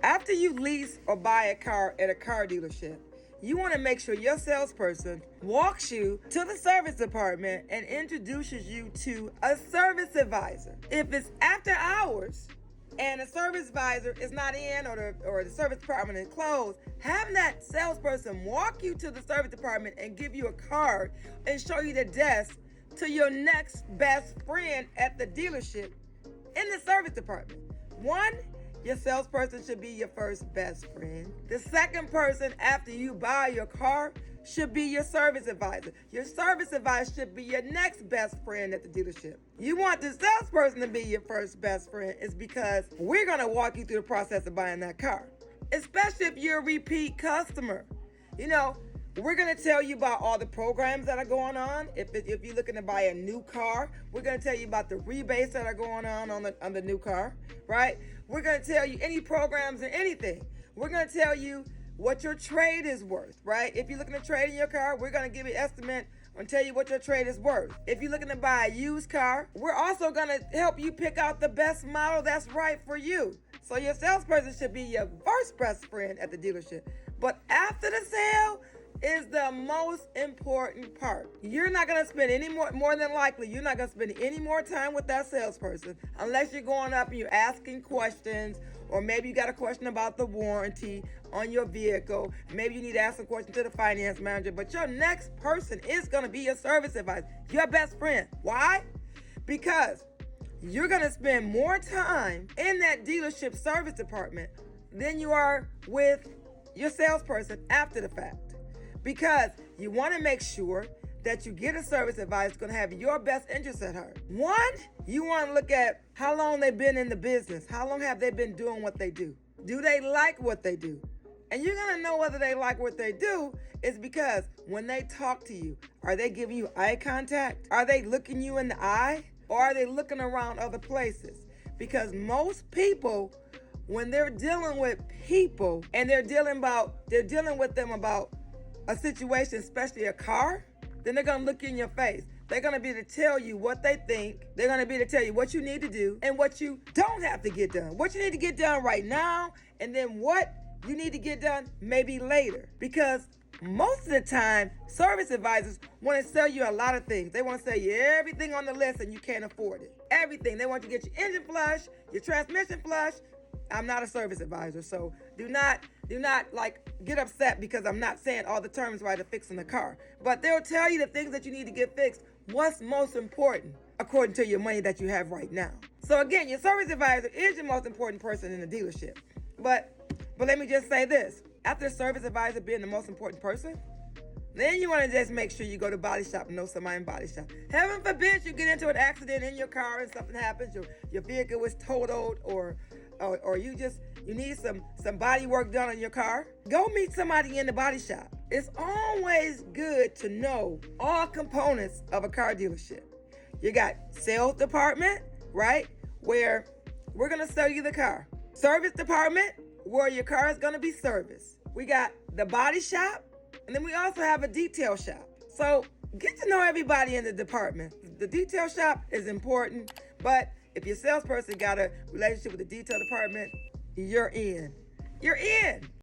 After you lease or buy a car at a car dealership, you want to make sure your salesperson walks you to the service department and introduces you to a service advisor. If it's after hours and a service advisor is not in, or the service department is closed, have that salesperson walk you to the service department and give you a card and show you the desk to your next best friend at the dealership in the service department. One, your salesperson should be your first best friend. The second person after you buy your car should be your service advisor. Your service advisor should be your next best friend at the dealership. You want the salesperson to be your first best friend is because we're going to walk you through the process of buying that car, especially if you're a repeat customer. You know, we're going to tell you about all the programs that are going on. If you're looking to buy a new car, we're going to tell you about the rebates that are going on the new car, right? We're going to tell you any programs or anything. We're going to tell you what your trade is worth, right? If you're looking to trade in your car, we're going to give you an estimate and tell you what your trade is worth. If you're looking to buy a used car, we're also going to help you pick out the best model that's right for you. So your salesperson should be your first best friend at the dealership. But after the sale is the most important part. You're not going to spend more than likely, you're not going to spend any more time with that salesperson unless you're going up and you're asking questions, or maybe you got a question about the warranty on your vehicle. Maybe you need to ask a question to the finance manager, but your next person is going to be your service advisor, your best friend. Why? Because you're going to spend more time in that dealership service department than you are with your salesperson after the fact. Because you want to make sure that you get a service advisor that's going to have your best interests at heart. One, you want to look at how long they've been in the business. How long have they been doing what they do? Do they like what they do? And you're going to know whether they like what they do is because when they talk to you, are they giving you eye contact? Are they looking you in the eye? Or are they looking around other places? Because most people, when they're dealing with people and they're dealing with them about a situation, especially a car, then they're going to look in your face. They're going to be to tell you what they think. They're going to be to tell you what you need to do and what you don't have to get done. What you need to get done right now, and then what you need to get done maybe later. Because most of the time, service advisors want to sell you a lot of things. They want to sell you everything on the list and you can't afford it. Everything. They want you to get your engine flush, your transmission flush. I'm not a service advisor, so do not get upset because I'm not saying all the terms right of fixing the car. But they'll tell you the things that you need to get fixed, what's most important according to your money that you have right now. So again, your service advisor is your most important person in the dealership. But let me just say this. After the service advisor being the most important person, then you want to just make sure you go to body shop and know somebody in body shop. Heaven forbid you get into an accident in your car and something happens, your vehicle was totaled, or you need some body work done on your car. Go meet somebody in the body shop. It's always good to know all components of a car dealership. You got sales department, right, where we're going to sell you the car. Service department, where your car is going to be serviced. We got the body shop, and then we also have a detail shop. So get to know everybody in the department. The detail shop is important, but if your salesperson got a relationship with the detail department, you're in. You're in.